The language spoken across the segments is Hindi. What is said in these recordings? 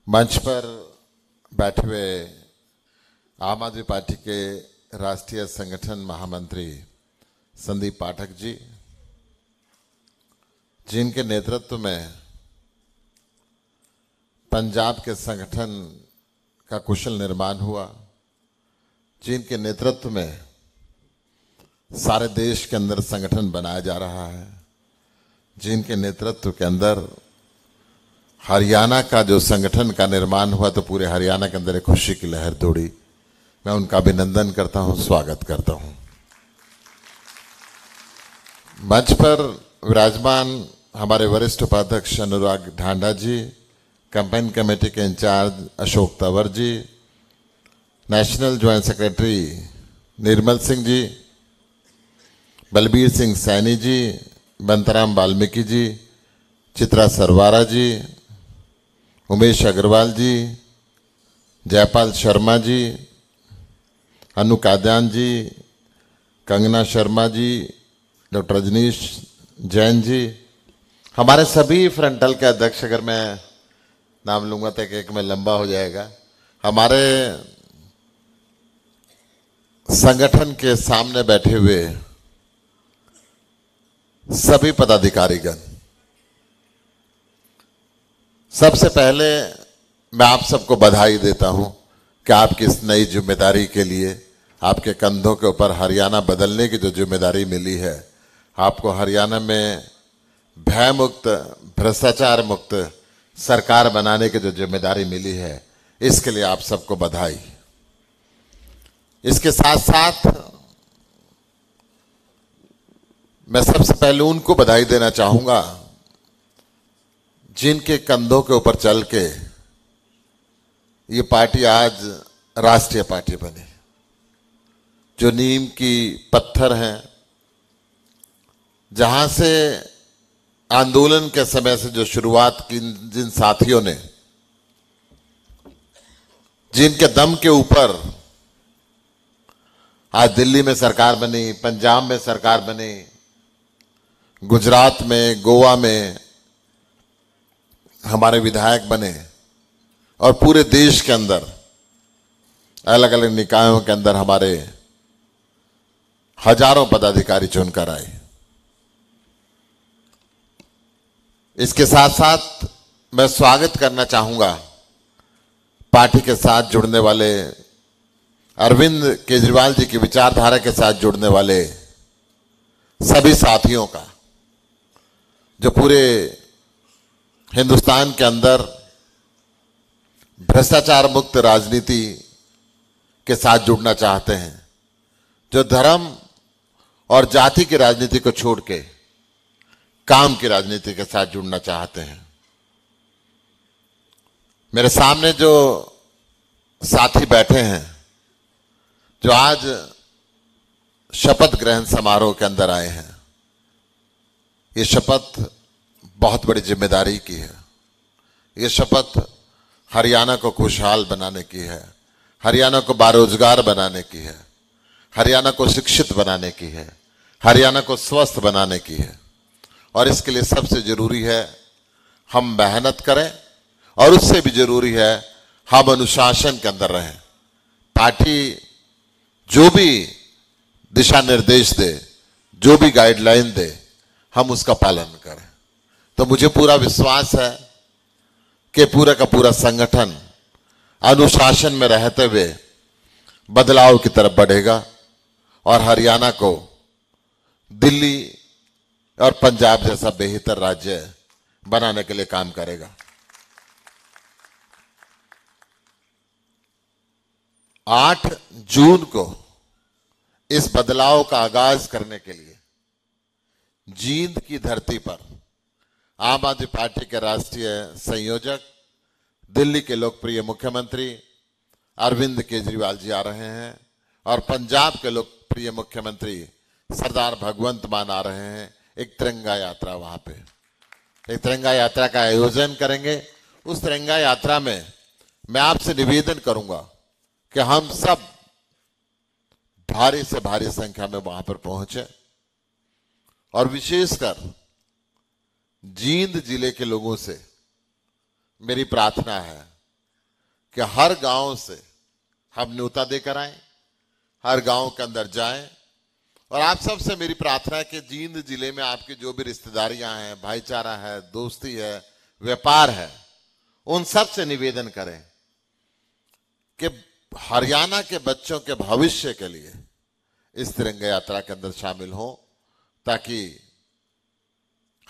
मंच पर बैठे हुए आम आदमी पार्टी के राष्ट्रीय संगठन महामंत्री संदीप पाठक जी, जिनके नेतृत्व में पंजाब के संगठन का कुशल निर्माण हुआ, जिनके नेतृत्व में सारे देश के अंदर संगठन बनाया जा रहा है, जिनके नेतृत्व के अंदर हरियाणा का जो संगठन का निर्माण हुआ तो पूरे हरियाणा के अंदर एक खुशी की लहर दौड़ी। मैं उनका अभिनंदन करता हूं, स्वागत करता हूं। मंच पर विराजमान हमारे वरिष्ठ उपाध्यक्ष अनुराग ढांडा जी, कैंपेन कमेटी के in charge Ashok Tanwar ji, national joint secretary Nirmal Singh ji, Balbir Singh Saini ji, बंताराम Valmiki ji, Chitra Sarwara जी, उमेश अग्रवाल जी, जयपाल शर्मा जी, अनु काद्यान जी, कंगना शर्मा जी, डॉक्टर रजनीश जैन जी, हमारे सभी फ्रंटल के अध्यक्ष, अगर मैं नाम लूंगा तो एक में लंबा हो जाएगा, हमारे संगठन के सामने बैठे हुए सभी पदाधिकारीगण, सबसे पहले मैं आप सबको बधाई देता हूं कि आपकी इस नई जिम्मेदारी के लिए आपके कंधों के ऊपर हरियाणा बदलने की जो जिम्मेदारी मिली है, आपको हरियाणा में भय मुक्त, भ्रष्टाचार मुक्त सरकार बनाने की जो जिम्मेदारी मिली है, इसके लिए आप सबको बधाई। इसके साथ साथ मैं सबसे पहले उनको बधाई देना चाहूंगा जिनके कंधों के ऊपर चल के ये पार्टी आज राष्ट्रीय पार्टी बनी, जो नीम की पत्थर हैं, जहां से आंदोलन के समय से जो शुरुआत की, जिन साथियों ने, जिनके दम के ऊपर आज दिल्ली में सरकार बनी, पंजाब में सरकार बनी, गुजरात में, गोवा में हमारे विधायक बने और पूरे देश के अंदर अलग अलग निकायों के अंदर हमारे हजारों पदाधिकारी चुनकर आए। इसके साथ साथ मैं स्वागत करना चाहूंगा पार्टी के साथ जुड़ने वाले, अरविंद केजरीवाल जी की विचारधारा के साथ जुड़ने वाले सभी साथियों का, जो पूरे हिंदुस्तान के अंदर भ्रष्टाचार मुक्त राजनीति के साथ जुड़ना चाहते हैं, जो धर्म और जाति की राजनीति को छोड़ के काम की राजनीति के साथ जुड़ना चाहते हैं। मेरे सामने जो साथी बैठे हैं, जो आज शपथ ग्रहण समारोह के अंदर आए हैं, ये शपथ बहुत बड़ी जिम्मेदारी की है। ये शपथ हरियाणा को खुशहाल बनाने की है, हरियाणा को बारोजगार बनाने की है, हरियाणा को शिक्षित बनाने की है, हरियाणा को स्वस्थ बनाने की है। और इसके लिए सबसे जरूरी है हम मेहनत करें, और उससे भी जरूरी है हम अनुशासन के अंदर रहें। पार्टी जो भी दिशा निर्देश दे, जो भी गाइडलाइन दे, हम उसका पालन करें। तो मुझे पूरा विश्वास है कि पूरा का पूरा संगठन अनुशासन में रहते हुए बदलाव की तरफ बढ़ेगा और हरियाणा को दिल्ली और पंजाब जैसा बेहतर राज्य बनाने के लिए काम करेगा। 8 जून को इस बदलाव का आगाज करने के लिए जींद की धरती पर आम आदमी पार्टी के राष्ट्रीय संयोजक, दिल्ली के लोकप्रिय मुख्यमंत्री अरविंद केजरीवाल जी आ रहे हैं, और पंजाब के लोकप्रिय मुख्यमंत्री सरदार भगवंत मान आ रहे हैं। एक तिरंगा यात्रा, वहां पे एक तिरंगा यात्रा का आयोजन करेंगे। उस तिरंगा यात्रा में मैं आपसे निवेदन करूंगा कि हम सब भारी से भारी संख्या में वहां पर पहुंचे, और विशेषकर जींद जिले के लोगों से मेरी प्रार्थना है कि हर गांव से हम न्योता देकर आए, हर गांव के अंदर जाएं। और आप सबसे मेरी प्रार्थना है कि जींद जिले में आपकी जो भी रिश्तेदारियां हैं, भाईचारा है, दोस्ती है, व्यापार है, उन सब से निवेदन करें कि हरियाणा के बच्चों के भविष्य के लिए इस तिरंगा यात्रा के अंदर शामिल हो, ताकि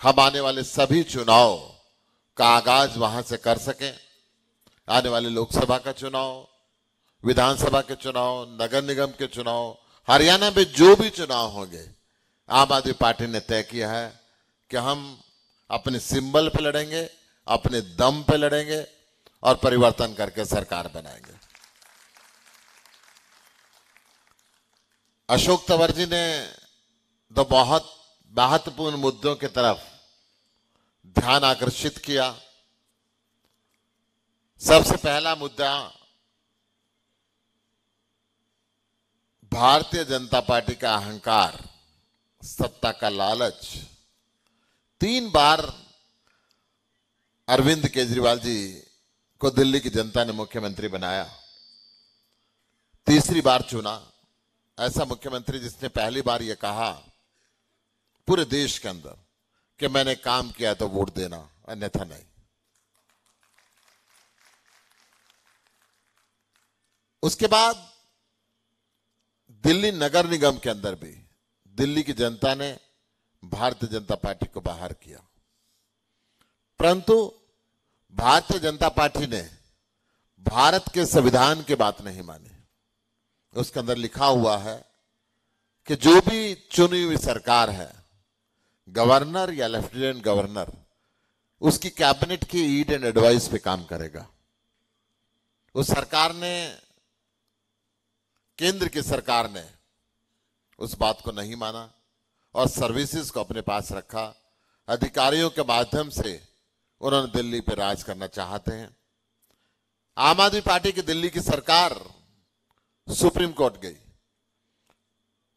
हम आने वाले सभी चुनाव का आगाज वहां से कर सकें। आने वाले लोकसभा का चुनाव, विधानसभा के चुनाव, नगर निगम के चुनाव, हरियाणा में जो भी चुनाव होंगे, आम आदमी पार्टी ने तय किया है कि हम अपने सिंबल पे लड़ेंगे, अपने दम पे लड़ेंगे और परिवर्तन करके सरकार बनाएंगे। अशोक तंवर जी ने तो बहुत महत्वपूर्ण मुद्दों की तरफ ध्यान आकर्षित किया। सबसे पहला मुद्दा भारतीय जनता पार्टी का अहंकार, सत्ता का लालच। 3 बार अरविंद केजरीवाल जी को दिल्ली की जनता ने मुख्यमंत्री बनाया, तीसरी बार चुना। ऐसा मुख्यमंत्री जिसने पहली बार यह कहा पूरे देश के अंदर कि मैंने काम किया तो वोट देना, अन्यथा नहीं। उसके बाद दिल्ली नगर निगम के अंदर भी दिल्ली की जनता ने भारतीय जनता पार्टी को बाहर किया, परंतु भारतीय जनता पार्टी ने भारत के संविधान की बात नहीं मानी। उसके अंदर लिखा हुआ है कि जो भी चुनी हुई सरकार है, गवर्नर या लेफ्टिनेंट गवर्नर, उसकी कैबिनेट की ईड एंड एडवाइस पे काम करेगा। उस सरकार ने, केंद्र की सरकार ने उस बात को नहीं माना और सर्विसेज को अपने पास रखा। अधिकारियों के माध्यम से उन्होंने दिल्ली पे राज करना चाहते हैं। आम आदमी पार्टी की दिल्ली की सरकार सुप्रीम कोर्ट गई।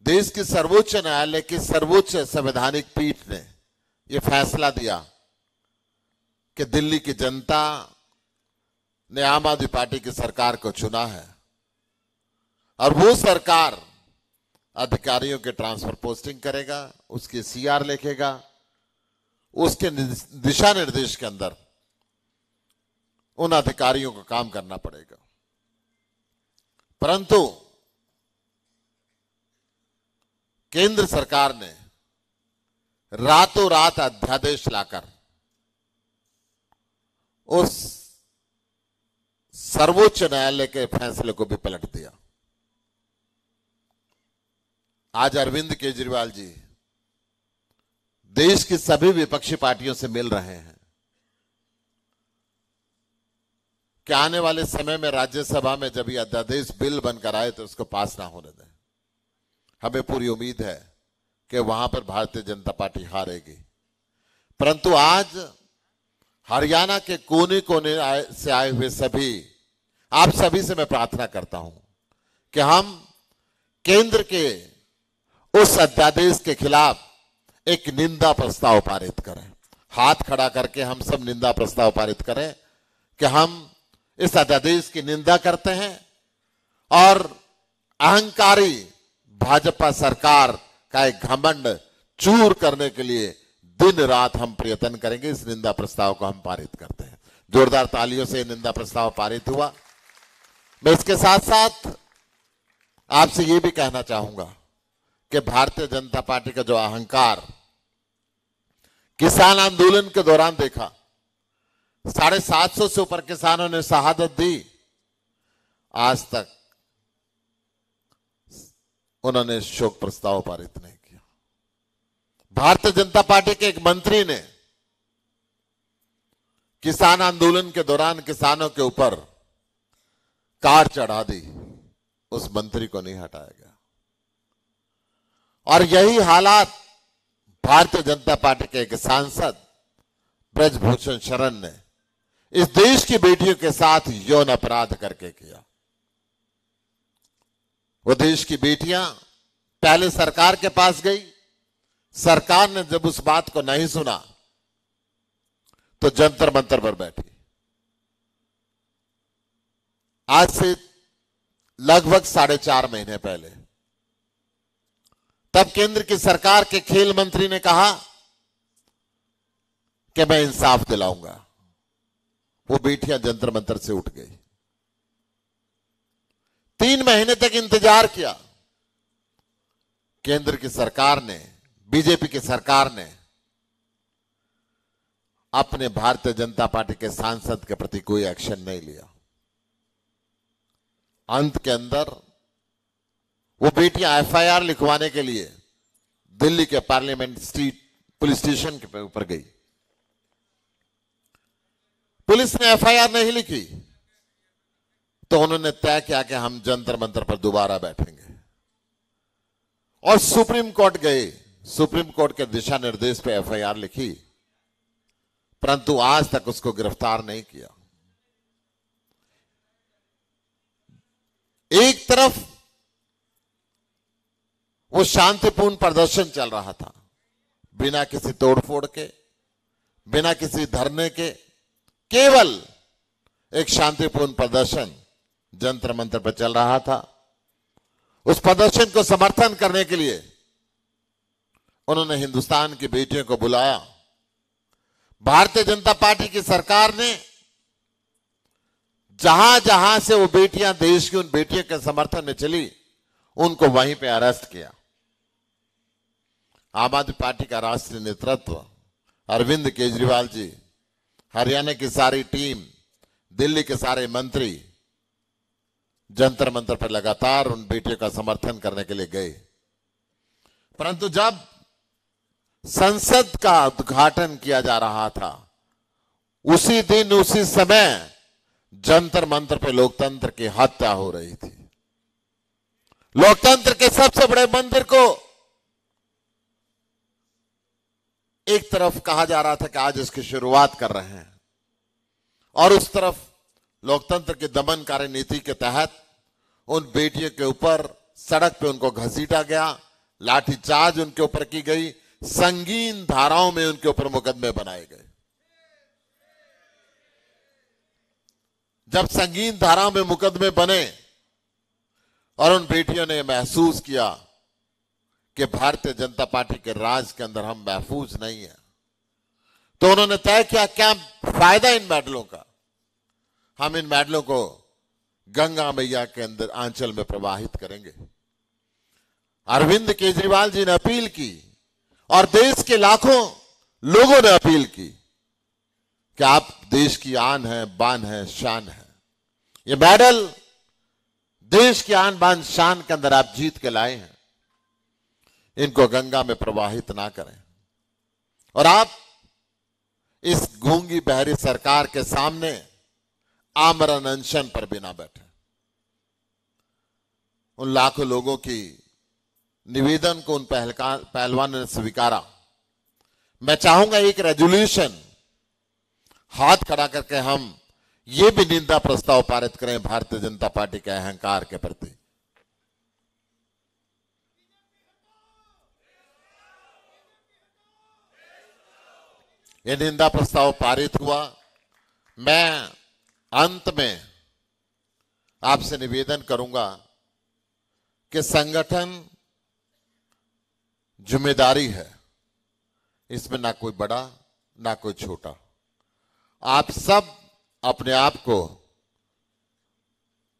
देश के सर्वोच्च न्यायालय की सर्वोच्च संवैधानिक पीठ ने यह फैसला दिया कि दिल्ली की जनता ने आम आदमी पार्टी की सरकार को चुना है और वो सरकार अधिकारियों के ट्रांसफर पोस्टिंग करेगा, उसके सीआर लिखेगा, उसके दिशा निर्देश के अंदर उन अधिकारियों को काम करना पड़ेगा। परंतु केंद्र सरकार ने रातों रात अध्यादेश लाकर उस सर्वोच्च न्यायालय के फैसले को भी पलट दिया। आज अरविंद केजरीवाल जी देश की सभी विपक्षी पार्टियों से मिल रहे हैं कि आने वाले समय में राज्यसभा में जब यह अध्यादेश बिल बनकर आए तो उसको पास ना होने दें। हमें पूरी उम्मीद है कि वहां पर भारतीय जनता पार्टी हारेगी। परंतु आज हरियाणा के कोने कोने से आए हुए सभी, आप सभी से मैं प्रार्थना करता हूं कि हम केंद्र के उस अध्यादेश के खिलाफ एक निंदा प्रस्ताव पारित करें। हाथ खड़ा करके हम सब निंदा प्रस्ताव पारित करें कि हम इस अध्यादेश की निंदा करते हैं और अहंकारी भाजपा सरकार का एक घमंड चूर करने के लिए दिन रात हम प्रयत्न करेंगे। इस निंदा प्रस्ताव को हम पारित करते हैं। जोरदार तालियों से निंदा प्रस्ताव पारित हुआ। मैं इसके साथ साथ आपसे यह भी कहना चाहूंगा कि भारतीय जनता पार्टी का जो अहंकार किसान आंदोलन के दौरान देखा, 750 से ऊपर किसानों ने शहादत दी, आज तक उन्होंने शोक प्रस्ताव पारित नहीं किया। भारतीय जनता पार्टी के एक मंत्री ने किसान आंदोलन के दौरान किसानों के ऊपर कार चढ़ा दी, उस मंत्री को नहीं हटाया गया। और यही हालात भारतीय जनता पार्टी के एक सांसद ब्रजभूषण शरण ने इस देश की बेटियों के साथ यौन अपराध करके किया। वो देश की बेटियां पहले सरकार के पास गई, सरकार ने जब उस बात को नहीं सुना तो जंतर मंतर पर बैठी। आज से लगभग 4.5 महीने पहले, तब केंद्र की सरकार के खेल मंत्री ने कहा कि मैं इंसाफ दिलाऊंगा। वो बेटियां जंतर मंतर से उठ गई। 3 महीने तक इंतजार किया। केंद्र की सरकार ने, बीजेपी की सरकार ने अपने भारतीय जनता पार्टी के सांसद के प्रति कोई एक्शन नहीं लिया। अंत के अंदर वो बेटियां एफआईआर लिखवाने के लिए दिल्ली के पार्लियामेंट स्ट्रीट पुलिस स्टेशन के ऊपर गई। पुलिस ने एफआईआर नहीं लिखी तो उन्होंने तय किया कि हम जंतर मंतर पर दोबारा बैठेंगे और सुप्रीम कोर्ट गए। सुप्रीम कोर्ट के दिशा निर्देश पे एफआईआर लिखी, परंतु आज तक उसको गिरफ्तार नहीं किया। एक तरफ वो शांतिपूर्ण प्रदर्शन चल रहा था, बिना किसी तोड़फोड़ के, बिना किसी धरने के, केवल एक शांतिपूर्ण प्रदर्शन जंतर मंतर पर चल रहा था। उस प्रदर्शन को समर्थन करने के लिए उन्होंने हिंदुस्तान की बेटियों को बुलाया। भारतीय जनता पार्टी की सरकार ने जहां जहां से वो बेटियां देश की उन बेटियों के समर्थन में चली, उनको वहीं पे अरेस्ट किया। आम आदमी पार्टी का राष्ट्रीय नेतृत्व, अरविंद केजरीवाल जी, हरियाणा की सारी टीम, दिल्ली के सारे मंत्री जंतर मंतर पर लगातार उन बेटियों का समर्थन करने के लिए गए। परंतु जब संसद का उद्घाटन किया जा रहा था, उसी दिन उसी समय जंतर मंतर पे लोकतंत्र की हत्या हो रही थी। लोकतंत्र के सबसे बड़े मंदिर को एक तरफ कहा जा रहा था कि आज इसकी शुरुआत कर रहे हैं, और उस तरफ लोकतंत्र की दमनकारी नीति के तहत उन बेटियों के ऊपर सड़क पे उनको घसीटा गया, लाठीचार्ज उनके ऊपर की गई, संगीन धाराओं में उनके ऊपर मुकदमे बनाए गए। जब संगीन धाराओं में मुकदमे बने और उन बेटियों ने महसूस किया कि भारतीय जनता पार्टी के राज के अंदर हम महफूज नहीं है, तो उन्होंने तय किया क्या फायदा इन मेडलों का, हम इन मेडलों को गंगा मैया के अंदर आंचल में प्रवाहित करेंगे। अरविंद केजरीवाल जी ने अपील की और देश के लाखों लोगों ने अपील की कि आप देश की आन है, बान है, शान है। ये मेडल देश की आन बान शान के अंदर आप जीत के लाए हैं, इनको गंगा में प्रवाहित ना करें और आप इस गूंगी बहरी सरकार के सामने आमरण अनशन पर भी ना बैठे। उन लाखों लोगों की निवेदन को उन पहलवानों ने स्वीकारा। मैं चाहूंगा एक रेजोल्यूशन हाथ खड़ा करके हम ये भी निंदा प्रस्ताव पारित करें भारतीय जनता पार्टी के अहंकार के प्रति। ये निंदा प्रस्ताव पारित हुआ। मैं अंत में आपसे निवेदन करूंगा कि संगठन जिम्मेदारी है, इसमें ना कोई बड़ा ना कोई छोटा। आप सब अपने आप को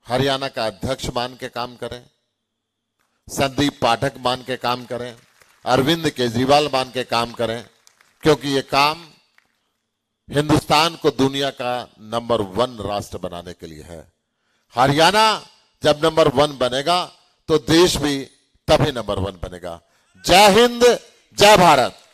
हरियाणा का अध्यक्ष मान के काम करें, संदीप पाठक मान के काम करें, अरविंद केजरीवाल मान के काम करें, क्योंकि ये काम हिंदुस्तान को दुनिया का नंबर 1 राष्ट्र बनाने के लिए है। हरियाणा जब नंबर 1 बनेगा तो देश भी तभी नंबर 1 बनेगा। जय हिंद, जय भारत।